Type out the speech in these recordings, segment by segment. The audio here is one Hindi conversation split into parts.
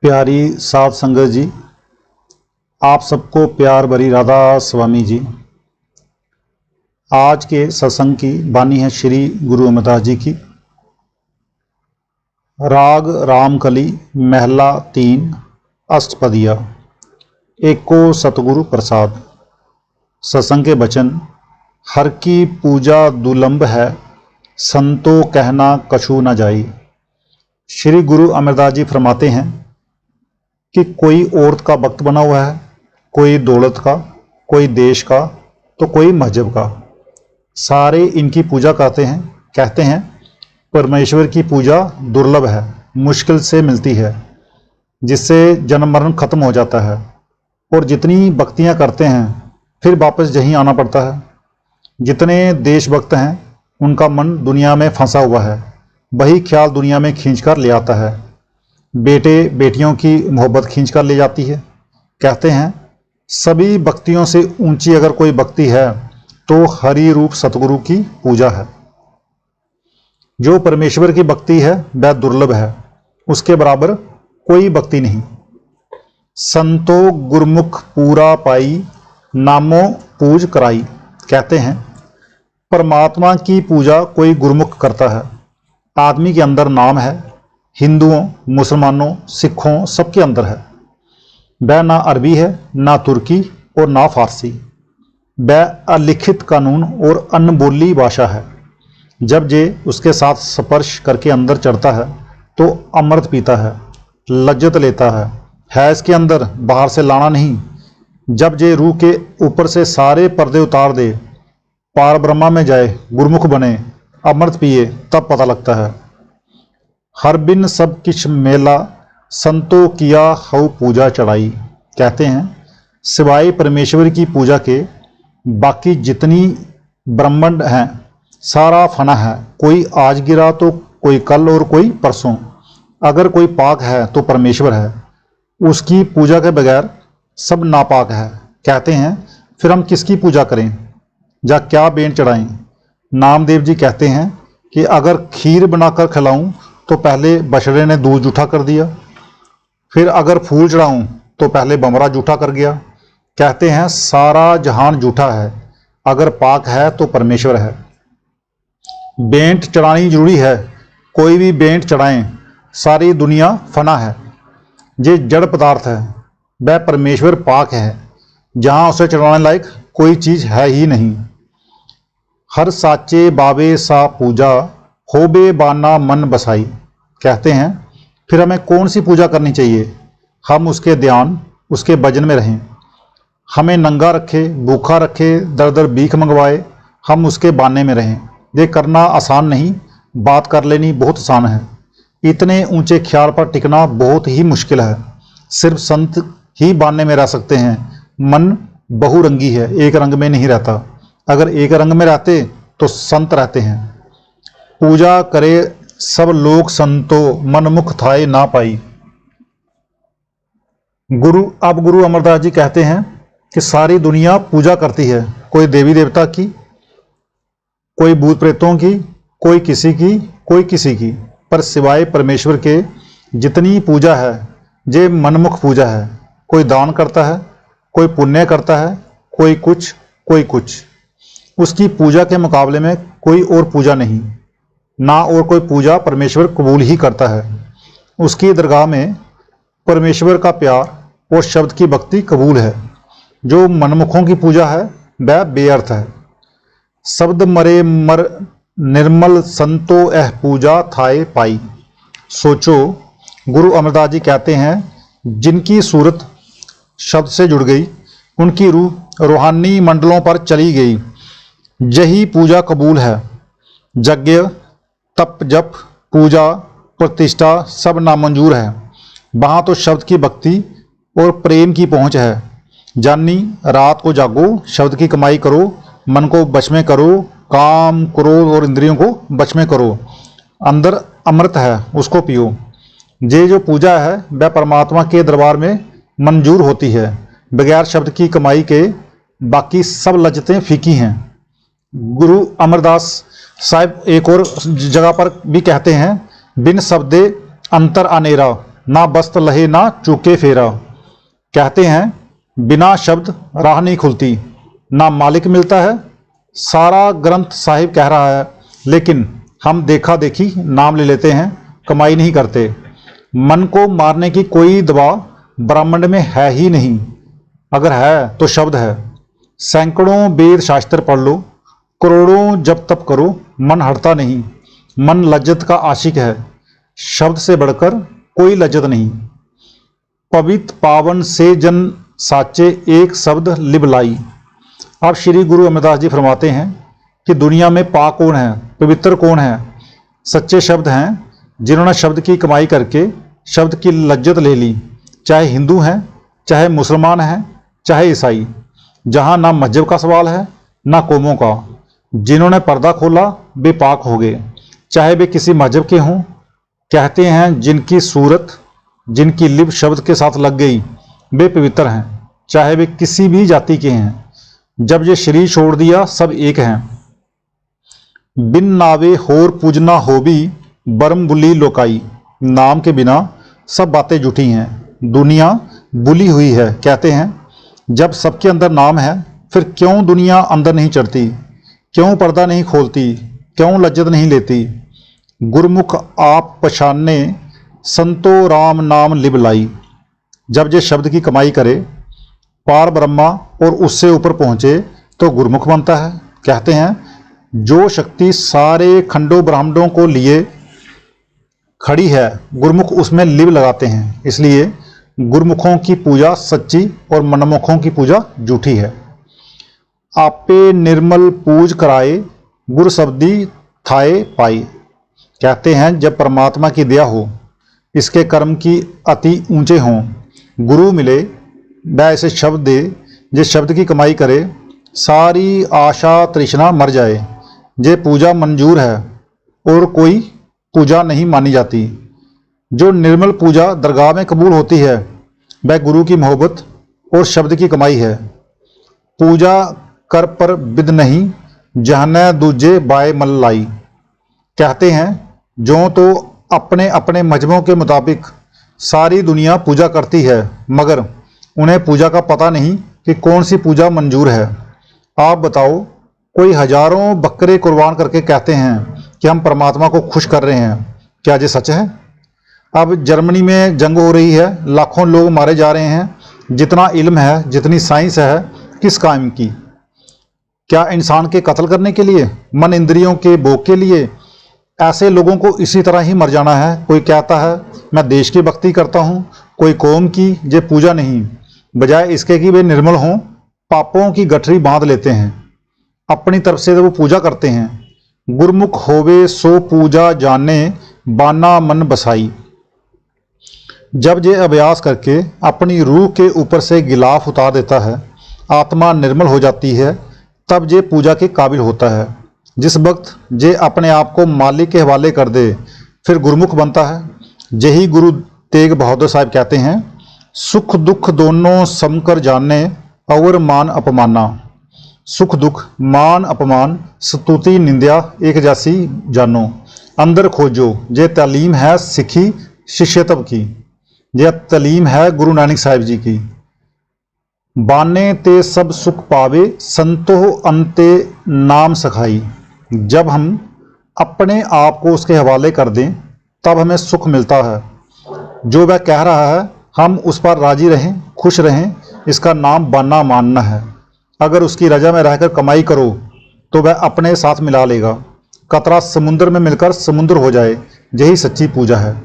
प्यारी साध संगत जी, आप सबको प्यार भरी राधा स्वामी जी। आज के सत्संग की वाणी है श्री गुरु अमरदास जी की। राग रामकली महला 3 अष्टपदिया। एको सतगुरु प्रसाद। सत्संग के वचन। हर की पूजा दुलंभ है, संतो कहना कछु न जाई। श्री गुरु अमरदास जी फरमाते हैं कि कोई औरत का भक्त बना हुआ है, कोई दौलत का, कोई देश का, तो कोई मजहब का। सारे इनकी पूजा कहते हैं परमेश्वर की पूजा दुर्लभ है, मुश्किल से मिलती है, जिससे जन्म मरण खत्म हो जाता है। और जितनी भक्तियां करते हैं फिर वापस यहीं आना पड़ता है। जितने देशभक्त हैं उनका मन दुनिया में फंसा हुआ है, वही ख्याल दुनिया में खींचकर ले आता है। बेटे बेटियों की मोहब्बत खींच कर ले जाती है। कहते हैं सभी भक्तियों से ऊंची अगर कोई भक्ति है तो हरि रूप सतगुरु की पूजा है। जो परमेश्वर की भक्ति है वह दुर्लभ है, उसके बराबर कोई भक्ति नहीं। संतो गुरमुख पूरा पाई, नामो पूज कराई। कहते हैं परमात्मा की पूजा कोई गुरमुख करता है। आदमी के अंदर नाम है, हिंदुओं, मुसलमानों, सिखों सबके अंदर है। वह ना अरबी है, ना तुर्की और ना फारसी। वह अलिखित कानून और अनबोली भाषा है। जब जे उसके साथ स्पर्श करके अंदर चढ़ता है तो अमृत पीता है, लज्जत लेता है इसके अंदर, बाहर से लाना नहीं। जब जे रूह के ऊपर से सारे पर्दे उतार दे, पार ब्रह्मा में जाए, गुरमुख बने, अमृत पिए, तब पता लगता है। हर बिन सब किछ मेला, संतो किया हऊ पूजा चढ़ाई। कहते हैं सिवाय परमेश्वर की पूजा के बाकी जितनी ब्रह्मांड हैं सारा फना है। कोई आज गिरा तो कोई कल और कोई परसों। अगर कोई पाक है तो परमेश्वर है, उसकी पूजा के बगैर सब नापाक है। कहते हैं फिर हम किसकी पूजा करें या क्या बेंट चढ़ाएं। नामदेव जी कहते हैं कि अगर खीर बनाकर खिलाऊं तो पहले बछड़े ने दूध जूठा कर दिया, फिर अगर फूल चढ़ाऊं तो पहले बमरा जूठा कर गया। कहते हैं सारा जहान जूठा है, अगर पाक है तो परमेश्वर है। बेंट चढ़ानी जरूरी है, कोई भी बेंट चढ़ाएं, सारी दुनिया फना है। ये जड़ पदार्थ है, वह परमेश्वर पाक है, जहां उसे चढ़ाने लायक कोई चीज़ है ही नहीं। हर साचे बाबे सा पूजा, होबे बाना मन बसाई। कहते हैं फिर हमें कौन सी पूजा करनी चाहिए। हम उसके ध्यान, उसके भजन में रहें। हमें नंगा रखे, भूखा रखे, दर दर भीख मंगवाए, हम उसके बाने में रहें। ये करना आसान नहीं, बात कर लेनी बहुत आसान है। इतने ऊंचे ख्याल पर टिकना बहुत ही मुश्किल है। सिर्फ संत ही बाने में रह सकते हैं। मन बहुरंगी है, एक रंग में नहीं रहता। अगर एक रंग में रहते तो संत रहते हैं। पूजा करे सब लोग संतो, मनमुख थाए ना पाई। अब गुरु अमरदास जी कहते हैं कि सारी दुनिया पूजा करती है, कोई देवी देवता की, कोई भूत प्रेतों की, कोई किसी की, कोई किसी की, पर सिवाय परमेश्वर के जितनी पूजा है ये मनमुख पूजा है। कोई दान करता है, कोई पुण्य करता है, कोई कुछ, कोई कुछ। उसकी पूजा के मुकाबले में कोई और पूजा नहीं, ना और कोई पूजा परमेश्वर कबूल ही करता है। उसकी दरगाह में परमेश्वर का प्यार और शब्द की भक्ति कबूल है। जो मनमुखों की पूजा है वह बेअर्थ है। शब्द मरे मर निर्मल, संतो एह पूजा थाए पाई। सोचो, गुरु अमरदास जी कहते हैं जिनकी सूरत शब्द से जुड़ गई, उनकी रूह रूहानी मंडलों पर चली गई, यही पूजा कबूल है। यज्ञ, तप, जप, पूजा, प्रतिष्ठा सब नामंजूर है। वहाँ तो शब्द की भक्ति और प्रेम की पहुँच है। जानी रात को जागो, शब्द की कमाई करो, मन को वश में करो, काम, क्रोध और इंद्रियों को वश में करो। अंदर अमृत है, उसको पियो। ये जो पूजा है वह परमात्मा के दरबार में मंजूर होती है। बगैर शब्द की कमाई के बाकी सब लज्जतें फीकी हैं। गुरु अमरदास साहब एक और जगह पर भी कहते हैं बिन शब्दे अंतर अनेरा। ना बस्त लहे ना चूके फेरा। कहते हैं बिना शब्द राह नहीं खुलती, ना मालिक मिलता है। सारा ग्रंथ साहिब कह रहा है, लेकिन हम देखा देखी नाम ले लेते हैं, कमाई नहीं करते। मन को मारने की कोई दवा ब्राह्मण में है ही नहीं, अगर है तो शब्द है। सैकड़ों वेद शास्त्र पढ़ लो, करोड़ों जप तप करो, मन हटता नहीं। मन लज्जत का आशिक है, शब्द से बढ़कर कोई लज्जत नहीं। पवित्र पावन से जन साचे, एक शब्द लिब लाई। अब श्री गुरु अमरदास जी फरमाते हैं कि दुनिया में पाक कौन है, पवित्र कौन है? सच्चे शब्द हैं, जिन्होंने शब्द की कमाई करके शब्द की लज्जत ले ली। चाहे हिंदू हैं, चाहे मुसलमान हैं, चाहे ईसाई। जहाँ ना मजहब का सवाल है ना कौमों का। जिन्होंने पर्दा खोला वे पाक हो गए, चाहे वे किसी मजहब के हों। कहते हैं जिनकी सूरत, जिनकी लिप शब्द के साथ लग गई वे पवित्र हैं, चाहे वे किसी भी जाति के हैं। जब ये शरीर छोड़ दिया सब एक हैं। बिन नावे होर पूजना हो भी बरम बुली लोकाई। नाम के बिना सब बातें झूठी हैं, दुनिया बुली हुई है। कहते हैं जब सबके अंदर नाम है फिर क्यों दुनिया अंदर नहीं चढ़ती, क्यों पर्दा नहीं खोलती, क्यों लज्जत नहीं लेती। गुरमुख आप पछाने, संतो राम नाम लिब लाई। जब ये शब्द की कमाई करे, पार ब्रह्मा और उससे ऊपर पहुँचे तो गुरमुख बनता है। कहते हैं जो शक्ति सारे खंडों ब्रह्मांडों को लिए खड़ी है, गुरमुख उसमें लिब लगाते हैं। इसलिए गुरमुखों की पूजा सच्ची और मनमुखों की पूजा झूठी है। आपे निर्मल पूज कराए, गुर शब्दी थाए पाई। कहते हैं जब परमात्मा की दया हो, इसके कर्म की अति ऊंचे हों, गुरु मिले वह ऐसे शब्द दे, जिस शब्द की कमाई करे सारी आशा तृष्णा मर जाए। ये पूजा मंजूर है और कोई पूजा नहीं मानी जाती। जो निर्मल पूजा दरगाह में कबूल होती है वह गुरु की मोहब्बत और शब्द की कमाई है। पूजा कर पर बिद नहीं, जहने दूजे बाय मल लाई। कहते हैं जो तो अपने अपने मजहबों के मुताबिक सारी दुनिया पूजा करती है, मगर उन्हें पूजा का पता नहीं कि कौन सी पूजा मंजूर है। आप बताओ, कोई हजारों बकरे कुर्बान करके कहते हैं कि हम परमात्मा को खुश कर रहे हैं, क्या ये सच है? अब जर्मनी में जंग हो रही है, लाखों लोग मारे जा रहे हैं। जितना इल्म है, जितनी साइंस है, किस काम की? क्या इंसान के कत्ल करने के लिए, मन इंद्रियों के भोग के लिए? ऐसे लोगों को इसी तरह ही मर जाना है। कोई कहता है मैं देश की भक्ति करता हूँ, कोई कौम की। ये पूजा नहीं, बजाय इसके कि वे निर्मल हों, पापों की गठरी बांध लेते हैं। अपनी तरफ से वो पूजा करते हैं। गुरमुख होवे सो पूजा जाने, बाना मन बसाई। जब ये अभ्यास करके अपनी रूह के ऊपर से गिलाफ उतार देता है, आत्मा निर्मल हो जाती है, तब ये पूजा के काबिल होता है। जिस वक्त ये अपने आप को मालिक के हवाले कर दे, फिर गुरमुख बनता है। यही गुरु तेग बहादुर साहब कहते हैं, सुख दुख दोनों समकर जाने, और मान अपमाना। सुख दुख, मान अपमान, स्तुति निंदा एक जैसी जानो। अंदर खोजो, ये तालीम है सिखी शिष्यत्व की, यह तालीम है गुरु नानक साहिब जी की। बाने ते सब सुख पावे, संतो अंते नाम सखाई। जब हम अपने आप को उसके हवाले कर दें तब हमें सुख मिलता है। जो वह कह रहा है हम उस पर राजी रहें, खुश रहें, इसका नाम बाना मानना है। अगर उसकी रजा में रहकर कमाई करो तो वह अपने साथ मिला लेगा। कतरा समुद्र में मिलकर समुद्र हो जाए, यही सच्ची पूजा है।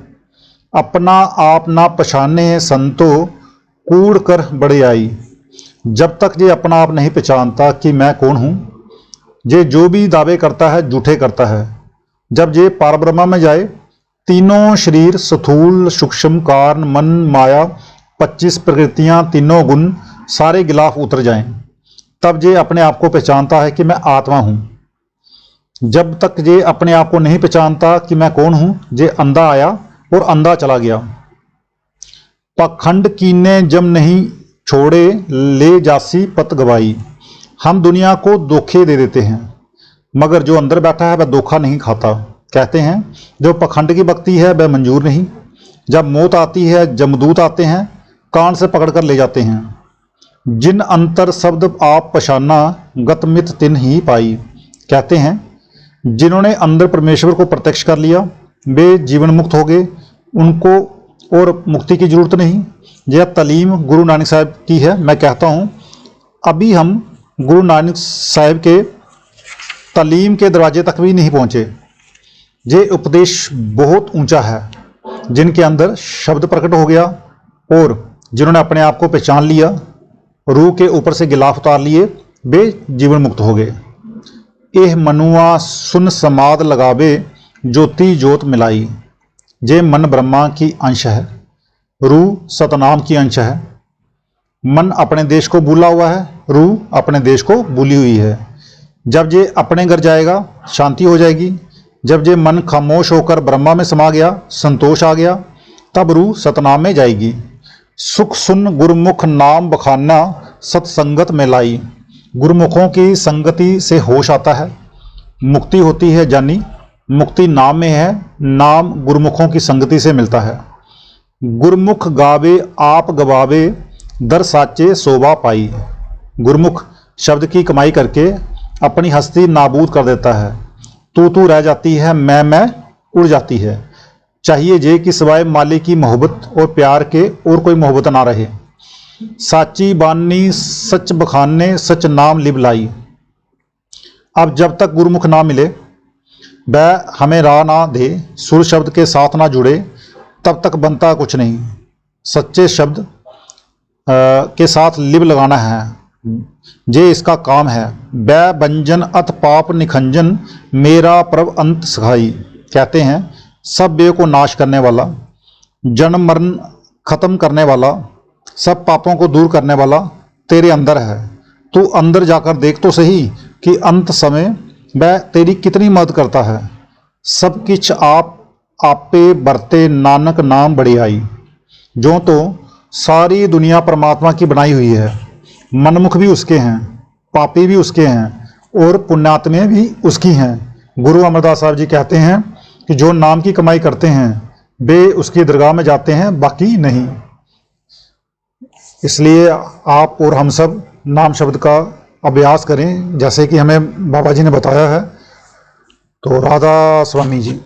अपना आप ना पहचाने संतो, कूड़ कर बड़े आई। जब तक ये अपना आप नहीं पहचानता कि मैं कौन हूँ, ये जो भी दावे करता है झूठे करता है। जब ये पारब्रह्मा में जाए, तीनों शरीर स्थूल सूक्ष्म कारण मन माया 25 प्रकृतियाँ तीनों गुण सारे गिलाफ उतर जाएं, तब ये अपने आप को पहचानता है कि मैं आत्मा हूँ। जब तक ये अपने आप को नहीं पहचानता कि मैं कौन हूँ, ये अंधा आया और अंधा चला गया। पाखंड कीने जम नहीं छोड़े, ले जासी पत गवाई। हम दुनिया को धोखे दे देते हैं, मगर जो अंदर बैठा है वह धोखा नहीं खाता। कहते हैं जो पाखंड की भक्ति है वह मंजूर नहीं। जब मौत आती है जमदूत आते हैं, कान से पकड़ कर ले जाते हैं। जिन अंतर शब्द आप पशाना, गत मित तिन ही पाई। कहते हैं जिन्होंने अंदर परमेश्वर को प्रत्यक्ष कर लिया वे जीवन मुक्त हो गए, उनको और मुक्ति की जरूरत नहीं। यह तालीम गुरु नानक साहब की है। मैं कहता हूँ अभी हम गुरु नानक साहब के तालीम के दरवाजे तक भी नहीं पहुँचे। ये उपदेश बहुत ऊंचा है। जिनके अंदर शब्द प्रकट हो गया और जिन्होंने अपने आप को पहचान लिया, रूह के ऊपर से गिलाफ उतार लिए, वे जीवन मुक्त हो गए। एह मनुआ सुन समाद लगावे, ज्योति ज्योत मिलाई। जे मन ब्रह्मा की अंश है, रूह सतनाम की अंश है। मन अपने देश को भूला हुआ है, रूह अपने देश को भूली हुई है। जब ये अपने घर जाएगा शांति हो जाएगी। जब ये मन खामोश होकर ब्रह्मा में समा गया, संतोष आ गया, तब रूह सतनाम में जाएगी। सुख सुन गुरुमुख नाम बखाना, सत्संगत में लाई। गुरुमुखों की संगति से होश आता है, मुक्ति होती है जानी। मुक्ति नाम में है, नाम गुरुमुखों की संगति से मिलता है। गुरुमुख गावे आप गवावे, दर साचे शोभा पाई। गुरुमुख शब्द की कमाई करके अपनी हस्ती नाबूद कर देता है। तू रह जाती है, मैं उड़ जाती है। चाहिए जे कि सिवाय माली की मोहब्बत और प्यार के और कोई मोहब्बत ना रहे। साची बानी सच बखाने, सच नाम लिब लाई। अब जब तक गुरुमुख ना मिले, वह हमें राह ना दे, सुर शब्द के साथ ना जुड़े, तब तक बनता कुछ नहीं। सच्चे शब्द के साथ लिब लगाना है, जे इसका काम है। बै बंजन अथ पाप निखंजन, मेरा प्रभ अंत सखाई। कहते हैं सब बे को नाश करने वाला, जन्म मरण खत्म करने वाला, सब पापों को दूर करने वाला तेरे अंदर है। तू अंदर जाकर देख तो सही कि अंत समय वह तेरी कितनी मदद करता है। सब किछ आप आपे बरते, नानक नाम बढ़ियाई। जो तो सारी दुनिया परमात्मा की बनाई हुई है। मनमुख भी उसके हैं, पापी भी उसके हैं और पुण्यात्मे भी उसकी हैं। गुरु अमरदास साहब जी कहते हैं कि जो नाम की कमाई करते हैं वे उसकी दरगाह में जाते हैं, बाकी नहीं। इसलिए आप और हम सब नाम शब्द का अभ्यास करें, जैसे कि हमें बाबा जी ने बताया है। तो राधा स्वामी जी।